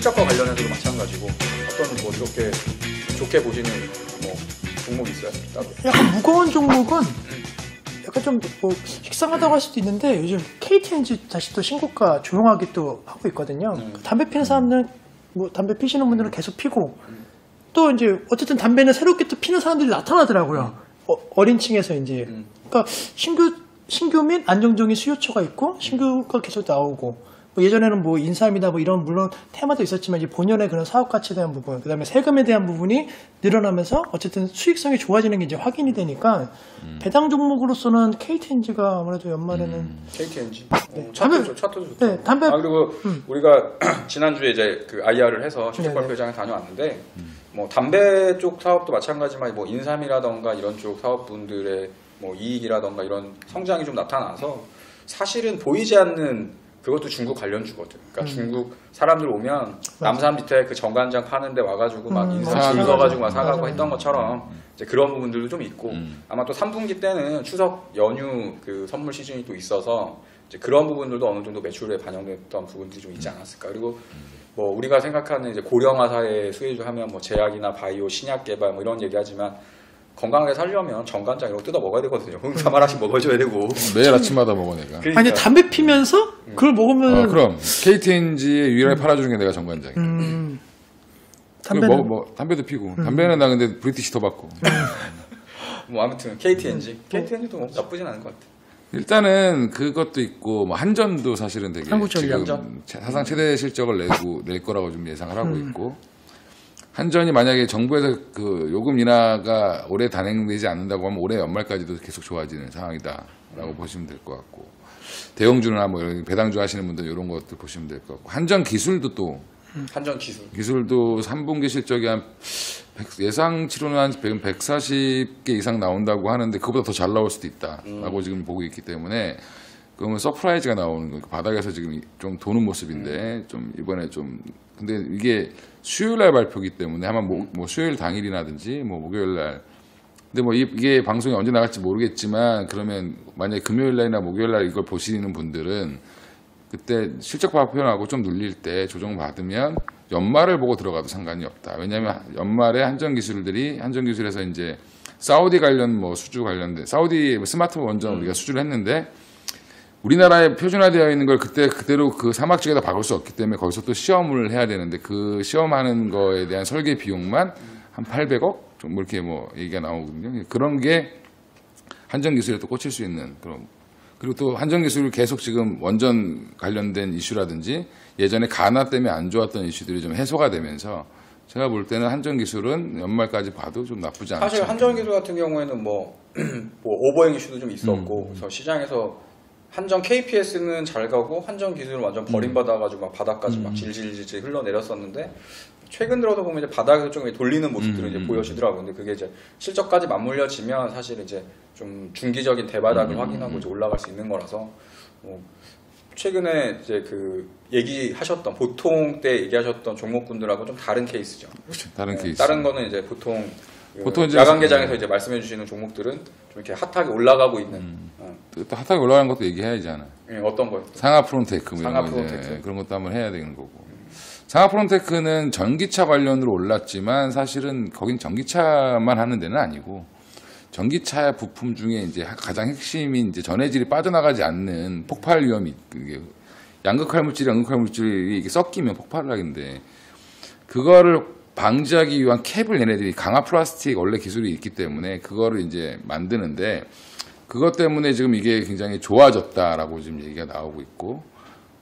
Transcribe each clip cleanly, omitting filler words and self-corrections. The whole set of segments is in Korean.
실적과 관련해서도 마찬가지고 어떤 뭐 이렇게 좋게 보시는 뭐 종목 있어요? 따로? 약간 무거운 종목은 약간 좀 뭐 식상하다고 할 수도 있는데 요즘 KTNG 다시 또 신고가 조용하게 또 하고 있거든요. 담배 피는 사람들은 뭐 담배 피시는 분들은 계속 피고 또 이제 어쨌든 담배는 새롭게 또 피는 사람들이 나타나더라고요. 어린 층에서 이제 그러니까 신규 및 안정적인 수요처가 있고 신규가 계속 나오고 뭐 예전에는 뭐 인삼이다 뭐 이런 물론 테마도 있었지만 이제 본연의 그런 사업 가치에 대한 부분 그다음에 세금에 대한 부분이 늘어나면서 어쨌든 수익성이 좋아지는 게 이제 확인이 되니까 배당 종목으로서는 KTNG가 아무래도 연말에는 KTNG 네. 차트도 좋죠. 네, 담배 그리고 우리가 지난주에 이제 그 IR을 해서 실적 네네. 발표장에 다녀왔는데 뭐 담배 쪽 사업도 마찬가지지만 뭐 인삼이라던가 이런 쪽 사업분들의 뭐 이익이라던가 이런 성장이 좀 나타나서 사실은 보이지 않는 그것도 중국 관련주거든. 그러니까 중국 사람들 오면 남산 밑에 그 정관장 파는데 와가지고 막 인삼 줄 서가지고 막 사가고 했던 것처럼 이제 그런 부분들도 좀 있고 아마 또 3분기 때는 추석 연휴 그 선물 시즌이 또 있어서 이제 그런 부분들도 어느 정도 매출에 반영됐던 부분들이 좀 있지 않았을까. 그리고 뭐 우리가 생각하는 이제 고령화 사회 수혜주 하면 뭐 제약이나 바이오, 신약 개발 뭐 이런 얘기하지만. 건강하게 살려면 정관장 이런 거 뜯어 먹어야 되거든요. 홍삼 하나씩 먹어줘야 되고. 매일 아침마다 먹어 내가. 그러니까. 아니 담배 피면서 그걸 먹으면 그럼 KTNG에 유일하게 팔아주는 게 내가 정관장이야. 담배는 담배도 피고. 담배는 나 근데 브리티시 더 받고. 뭐 아무튼 KTNG도 뭐 나쁘진 않은 것 같아. 일단은 그것도 있고 뭐 한전도 사실은 되게 한국전력. 지금 사상 최대 실적을 낼 거라고 좀 예상을 하고 있고. 한전이 만약에 정부에서 그 요금 인하가 올해 단행되지 않는다고 하면 올해 연말까지도 계속 좋아지는 상황이다라고 보시면 될 것 같고 대형주나 뭐 이런 배당주 하시는 분들 이런 것들 보시면 될 것 같고 한전 기술도 또 한전 기술도 3분기 실적이 한 예상치로는 한 140개 이상 나온다고 하는데 그보다 더 잘 나올 수도 있다라고 지금 보고 있기 때문에 그러면 서프라이즈가 나오는 거 바닥에서 지금 좀 도는 모습인데 좀 이번에 좀 근데 이게 수요일 날 발표기 때문에 아마 뭐 수요일 당일이라든지 뭐 목요일 날 근데 뭐 이게 방송이 언제 나갈지 모르겠지만 그러면 만약에 금요일 날이나 목요일 날 이걸 보시는 분들은 그때 실적 발표하고 좀 눌릴 때 조정 받으면 연말을 보고 들어가도 상관이 없다. 왜냐하면 연말에 한전기술에서 이제 사우디 관련 뭐 수주 관련된 사우디 스마트폰 원전 우리가 수주를 했는데 우리나라에 표준화되어 있는 걸 그때 그대로 그 사막지에다 박을 수 없기 때문에 거기서 또 시험을 해야 되는데 그 시험하는 거에 대한 설계 비용만 한 800억 좀 이렇게 뭐 얘기가 나오거든요. 그런 게 한전기술에 또 꽂힐 수 있는 그런 그리고 또 한전기술이 계속 지금 원전 관련된 이슈라든지 예전에 가나 때문에 안 좋았던 이슈들이 좀 해소가 되면서 제가 볼 때는 한전기술은 연말까지 봐도 좀 나쁘지 않죠. 사실 한전기술 같은 경우에는 뭐 오버행 이슈도 좀 있었고 그래서 시장에서 한전 KPS는 잘 가고 한전 기술은 완전 버림받아가지고 막 바닥까지 막 질질질질 흘러내렸었는데 최근 들어서 보면 이제 바닥에서 좀 돌리는 모습들이 이제 보여지더라고요. 근데 그게 이제 실적까지 맞물려지면 사실 이제 좀 중기적인 대바닥을 확인하고 이제 올라갈 수 있는 거라서 최근에 이제 그 얘기하셨던 보통 때 얘기하셨던 종목군들하고 좀 다른 케이스죠. 그렇죠. 다른 케이스. 다른 거는 이제 보통 이제 야간 개장에서 이제 말씀해 주시는 종목들은 좀 이렇게 핫하게 올라가고 있는. 또 핫하게 올라가는 것도 얘기해야지 않아. 어떤 거요? 상하프론테크 상하 프론테크. 그런 것도 한번 해야 되는 거고. 상하프론테크는 전기차 관련으로 올랐지만 사실은 거긴 전기차만 하는 데는 아니고 전기차 부품 중에 이제 가장 핵심이 이제 전해질이 빠져나가지 않는 폭발 위험이 그게 양극화물질이 이게 섞이면 폭발을 하는데 그거를 방지하기 위한 캡을 얘네들이 강화 플라스틱 원래 기술이 있기 때문에 그거를 이제 만드는데 그것 때문에 지금 이게 굉장히 좋아졌다라고 지금 얘기가 나오고 있고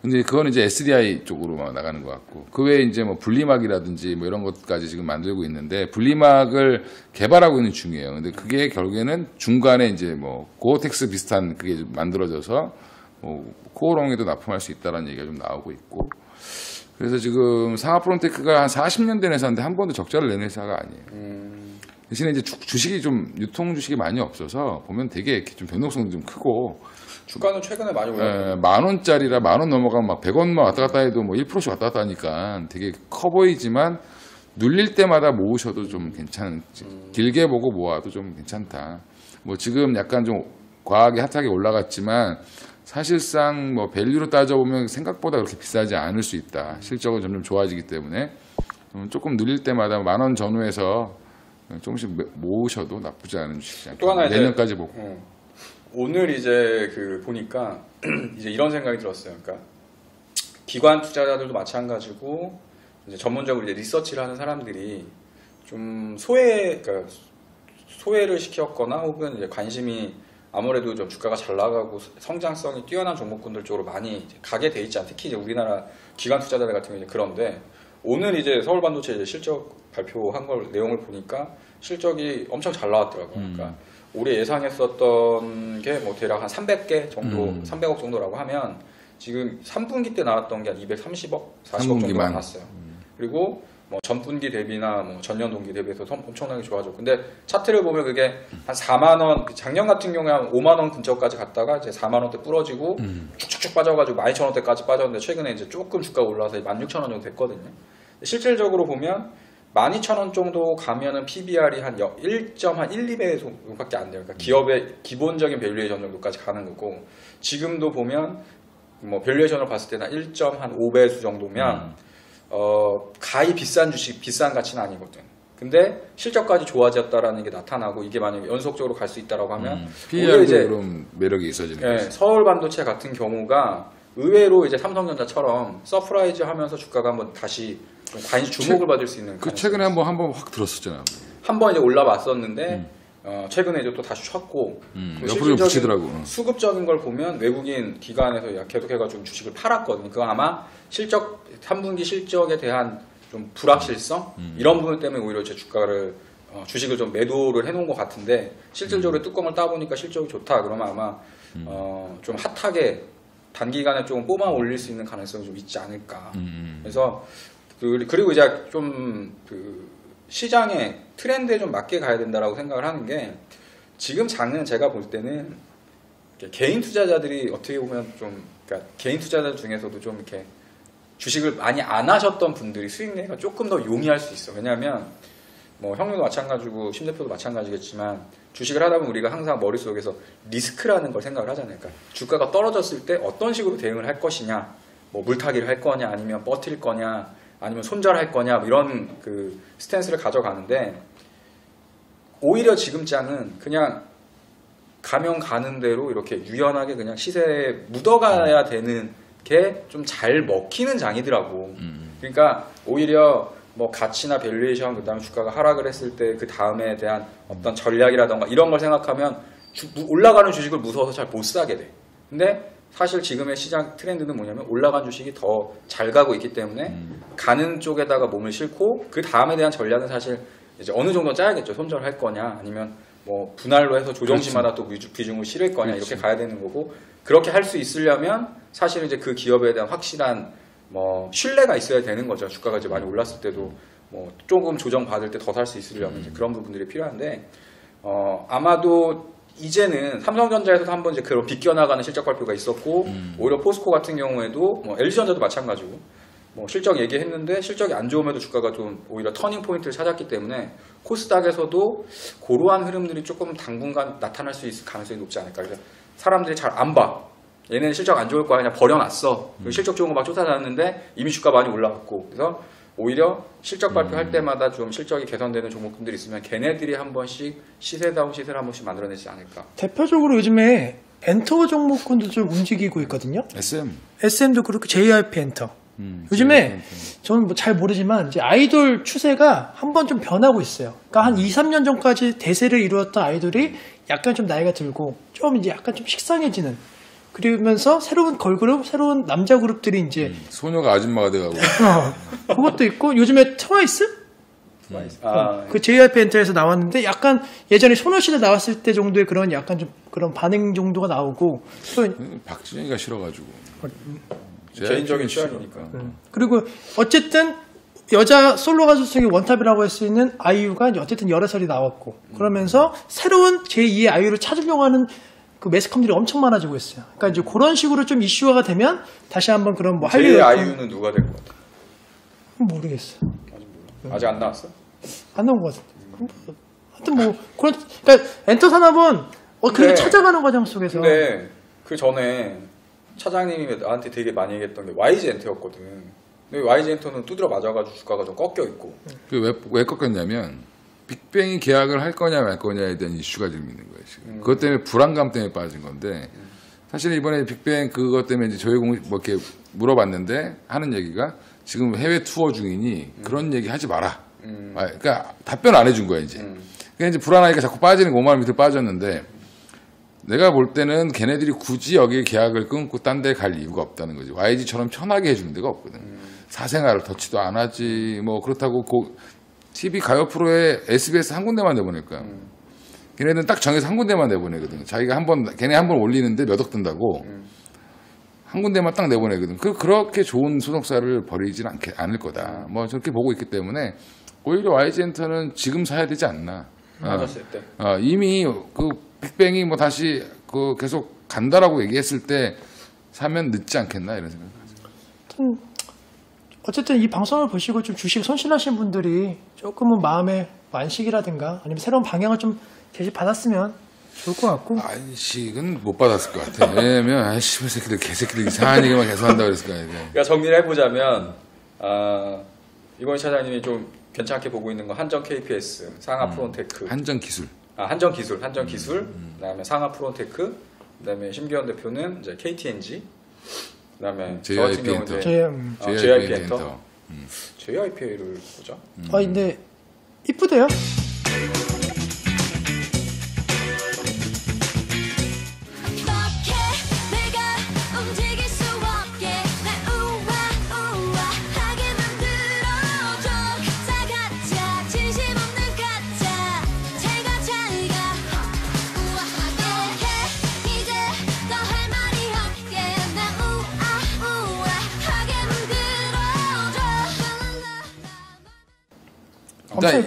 근데 그거는 이제 SDI 쪽으로 막 나가는 것 같고 그 외에 이제 뭐 분리막이라든지 뭐 이런 것까지 지금 만들고 있는데 분리막을 개발하고 있는 중이에요. 근데 그게 결국에는 중간에 이제 뭐 고어텍스 비슷한 그게 만들어져서 뭐 코어롱에도 납품할 수 있다라는 얘기가 좀 나오고 있고 그래서 지금 상하프론테크가 한 40년 된 회사인데 한 번도 적자를 낸 회사가 아니에요. 대신에 이제 주식이 좀 유통 주식이 많이 없어서 보면 되게 이렇게 좀 변동성도 좀 크고 주가는 최근에 많이 올랐어요. 10,000원짜리라 10,000원 넘어가면 막 100원만 왔다 갔다 해도 뭐 1%씩 왔다 갔다 하니까 되게 커 보이지만 눌릴 때마다 모으셔도 좀 괜찮은 길게 보고 모아도 좀 괜찮다. 뭐 지금 약간 좀 과하게 핫하게 올라갔지만 사실상 뭐 밸류로 따져보면 생각보다 그렇게 비싸지 않을 수 있다. 실적은 점점 좋아지기 때문에 조금 늘릴 때마다 10,000원 전후에서 조금씩 모으셔도 나쁘지 않은 주식이죠. 또 하나 이제 내년까지 보고. 오늘 이제 그 보니까 이제 이런 생각이 들었어요. 그러니까 기관 투자자들도 마찬가지고 이제 전문적으로 이제 리서치를 하는 사람들이 좀 그러니까 소외를 시켰거나 혹은 이제 관심이 아무래도 좀 주가가 잘 나가고 성장성이 뛰어난 종목군들 쪽으로 많이 이제 가게 돼 있지 않아요. 특히 이제 우리나라 기관 투자자들 같은 경우는 그런데 오늘 이제 서울반도체 이제 실적 발표한 걸 내용을 보니까 실적이 엄청 잘 나왔더라고요. 그러니까 올해 예상했었던 게 뭐 대략 한 300개 정도, 300억 정도라고 하면 지금 3분기 때 나왔던 게 한 230억, 40억 정도 나왔어요. 그리고 뭐 전분기 대비나 뭐 전년 동기 대비해서 엄청나게 좋아졌고, 근데 차트를 보면 그게 한 4만 원, 작년 같은 경우에 한 5만 원 근처까지 갔다가 이제 4만 원대 부러지고 쭉쭉쭉 빠져가지고 12,000원대까지 빠졌는데 최근에 이제 조금 주가가 올라와서 16,000원 정도 됐거든요. 실질적으로 보면 12,000원 정도 가면은 PBR이 한 1.12배 정도밖에 안 돼요. 그러니까 기업의 기본적인 밸류에이션 정도까지 가는 거고, 지금도 보면 뭐 밸류에이션을 봤을 때는 1.5배수 정도면 가히 비싼 주식, 비싼 가치는 아니거든. 근데 실적까지 좋아졌다라는 게 나타나고, 이게 만약에 연속적으로 갈 수 있다라고 하면 PER도 그럼 매력이 있어지는 거죠. 서울 반도체 같은 경우가 의외로 이제 삼성전자처럼 서프라이즈 하면서 주가가 한번 다시 좀 주목을 받을 수 있는. 그 최근에 한번 확 들었었잖아요. 한번 이제 올라왔었는데 최근에 이제 또 다시 쳤고, 옆으로 붙이더라고. 수급적인 걸 보면 외국인 기관에서 계속해가지고 주식을 팔았거든요. 그거 아마 3분기 실적에 대한 좀 불확실성 이런 부분 때문에 오히려 제 주가를 주식을 좀 매도를 해놓은 것 같은데, 실질적으로 뚜껑을 따보니까 실적이 좋다 그러면 아마 좀 핫하게 단기간에 조금 뽑아 올릴 수 있는 가능성이 좀 있지 않을까. 그래서 그리고 이제 좀 시장의 트렌드에 좀 맞게 가야 된다라고 생각을 하는 게, 지금 장은 제가 볼 때는 개인 투자자들이 어떻게 보면 좀, 그러니까 개인 투자자 중에서도 좀 이렇게 주식을 많이 안 하셨던 분들이 수익 내기가 조금 더 용이할 수 있어. 왜냐하면 뭐 형님도 마찬가지고 심 대표도 마찬가지겠지만, 주식을 하다 보면 우리가 항상 머릿속에서 리스크라는 걸 생각을 하잖아요. 그러니까 주가가 떨어졌을 때 어떤 식으로 대응을 할 것이냐, 뭐 물타기를 할 거냐, 아니면 버틸 거냐, 아니면 손절할 거냐, 뭐 이런 그 스탠스를 가져가는데, 오히려 지금 장은 그냥 가면 가는 대로 이렇게 유연하게 그냥 시세에 묻어가야 되는 게 좀 잘 먹히는 장이더라고. 그러니까 오히려 뭐 가치나 밸류에이션, 그 다음에 주가가 하락을 했을 때 그 다음에 대한 어떤 전략이라던가 이런 걸 생각하면 올라가는 주식을 무서워서 잘 못 사게 돼. 근데 사실 지금의 시장 트렌드는 뭐냐면, 올라간 주식이 더 잘 가고 있기 때문에 가는 쪽에다가 몸을 싣고, 그 다음에 대한 전략은 사실 이제 어느 정도 짜야겠죠. 손절할 거냐, 아니면 뭐 분할로 해서 조정시마다 또 비중을 실을 거냐, 이렇게 가야 되는 거고, 그렇게 할 수 있으려면 사실은 이제 그 기업에 대한 확실한 뭐 신뢰가 있어야 되는 거죠. 주가가 이제 많이 올랐을 때도 뭐 조금 조정 받을 때 더 살 수 있으려면 이제 그런 부분들이 필요한데, 아마도 이제는 삼성전자에서도 한번 이제 그런 비껴나가는 실적 발표가 있었고, 오히려 포스코 같은 경우에도 뭐 LG전자도 마찬가지고 뭐 실적 얘기했는데 실적이 안 좋음에도 주가가 좀 오히려 터닝 포인트를 찾았기 때문에, 코스닥에서도 그러한 흐름들이 조금 당분간 나타날 수 있을 가능성이 높지 않을까. 그래서 사람들이 잘 안 봐. 얘네는 실적 안 좋을 거야, 그냥 버려놨어. 실적 좋은 거 막 쫓아다녔는데 이미 주가 많이 올라갔고, 그래서 오히려 실적 발표할 때마다 좀 실적이 개선되는 종목들이 있으면 걔네들이 한 번씩 시세다운 시세를 한 번씩 만들어내지 않을까. 대표적으로 요즘에 엔터 종목군도 좀 움직이고 있거든요. SM도 그렇고 JYP 엔터. 요즘에 저는 뭐 잘 모르지만 이제 아이돌 추세가 한번 좀 변하고 있어요. 그러니까 한 2, 3년 전까지 대세를 이루었던 아이돌이 약간 좀 나이가 들고 좀 이제 약간 좀 식상해지는, 그러면서 새로운 걸그룹, 새로운 남자 그룹들이 이제 소녀가 아줌마가 돼가고 그것도 있고, 요즘에 트와이스? 그 JYP 엔터에서 나왔는데 약간 예전에 소녀시대 나왔을 때 정도의 그런 약간 좀 그런 반응 정도가 나오고, 또 박진영이가 싫어가지고 개인적인 취향이니까. 그리고 어쨌든 여자 솔로 가수 중에 원탑이라고 할 수 있는 아이유가 이제 어쨌든 여러 살이 나왔고, 그러면서 새로운 제2의 아이유를 찾으려고 하는 그 매스컴들이 엄청 많아지고 있어요. 그러니까 이제 그런 식으로 좀 이슈화가 되면 다시 한번 그런 뭐 제2의 아이유는 누가 될 것 같아? 모르겠어. 아직 몰라. 아직 안 나왔어? 안 나온 것 같은데. 하여튼 뭐 그런, 그러니까 엔터 산업은 그렇게 찾아가는 과정 속에서. 근데 그 전에 차장님이 나한테 되게 많이 얘기했던 게 YG엔터였거든. 근데 YG엔터는 두드려 맞아가지고 주가가 좀 꺾여 있고. 왜 꺾였냐면 빅뱅이 계약을 할 거냐 말 거냐에 대한 이슈가 지금 있는 거예요. 지금. 그것 때문에 불안감 때문에 빠진 건데 사실 이번에 빅뱅 그것 때문에 이제 저희 뭐 이렇게 물어봤는데 하는 얘기가 지금 해외 투어 중이니 그런 얘기 하지 마라. 그러니까 답변 안 해준 거야 이제. 그러니까 이제 불안하니까 자꾸 빠지는 거 5만 원 밑으로 빠졌는데 내가 볼 때는 걔네들이 굳이 여기 계약을 끊고 딴 데 갈 이유가 없다는 거지. YG처럼 편하게 해주는 데가 없거든. 사생활을 터치도 안 하지. 뭐 그렇다고 TV 가요 프로에 SBS 한 군데만 내보낼 거야. 걔네들은 딱 정해서 한 군데만 내보내거든. 자기가 걔네 한 번 올리는데 몇 억 든다고 한 군데만 딱 내보내거든. 그렇게 좋은 소속사를 버리진 않을 거다. 뭐 저렇게 보고 있기 때문에 오히려 YG엔터는 지금 사야 되지 않나. 맞았을 때. 이미 그 빅뱅이 뭐 다시 계속 간다라고 얘기했을 때 사면 늦지 않겠나 이런 생각. 어쨌든 이 방송을 보시고 좀 주식 손실하신 분들이 조금은 마음의 안식이라든가 아니면 새로운 방향을 좀 제시받았으면 좋을 것 같고. 안식은 못 받았을 것 같아. 왜냐면 아이씨 새끼들 개새끼들 이상한 얘기만 계속 한다고 그랬을 거야. 그러니까 정리를 해보자면 이번 차장님이 좀 괜찮게 보고 있는 건 한정 KPS, 상하 프론테크, 한정 기술. 한정 기술, 그다음에 상하 프론테크, 그다음에 심기현 대표는 이제 KTNG, 그다음에 JYP 엔터. JYP 엔터. JYP를 보자. 근데 이쁘대요.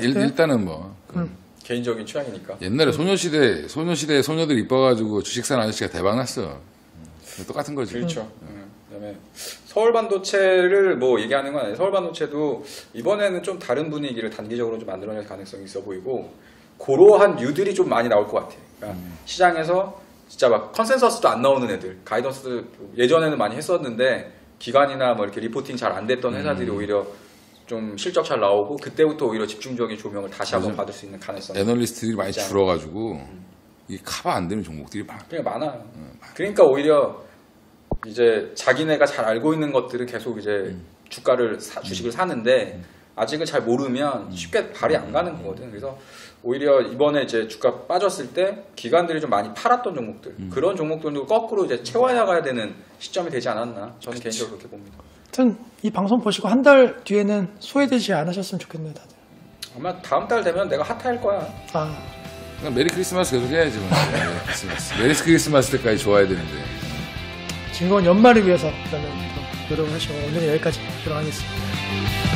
일단은 뭐 개인적인 취향이니까. 옛날에 소녀시대 소녀들 이뻐가지고 주식산 아저씨가 대박 났어. 똑같은 거지. 그렇죠. 그다음에 서울반도체를 뭐 얘기하는 건 아니에요. 서울반도체도 이번에는 좀 다른 분위기를 단기적으로 좀 만들어낼 가능성이 있어 보이고 그러한 뉴들이 좀 많이 나올 것 같아요. 그러니까 시장에서 진짜 막 컨센서스도 안 나오는 애들, 가이던스 예전에는 많이 했었는데 기관이나 뭐 이렇게 리포팅 잘 안 됐던 회사들이 오히려 좀 실적 잘 나오고 그때부터 오히려 집중적인 조명을 다시 한번 받을 수 있는 가능성이 애널리스트들이 많이 줄어가지고 이 커버 안 되는 종목들이 많아. 그러니까 많아요. 그러니까 오히려 이제 자기네가 잘 알고 있는 것들은 계속 이제 주식을 사는데 아직은 잘 모르면 쉽게 발이 안 가는 거거든. 그래서 오히려 이번에 이제 주가 빠졌을 때 기관들이 좀 많이 팔았던 종목들 그런 종목들도 거꾸로 이제 채워야 가야 되는 시점이 되지 않았나 저는 개인적으로 그렇게 봅니다. 하여튼 이 방송 보시고 한 달 뒤에는 소외되지 않으셨으면 좋겠네요, 다들. 아마 다음 달 되면 내가 핫할 거야. 그냥 메리 크리스마스 계속 해야지. 메리 크리스마스. 메리 크리스마스 때까지 좋아야 되는데. 즐거운 연말을 위해서 그러면 노력을 하시고 오늘은 여기까지 하도록 하겠습니다.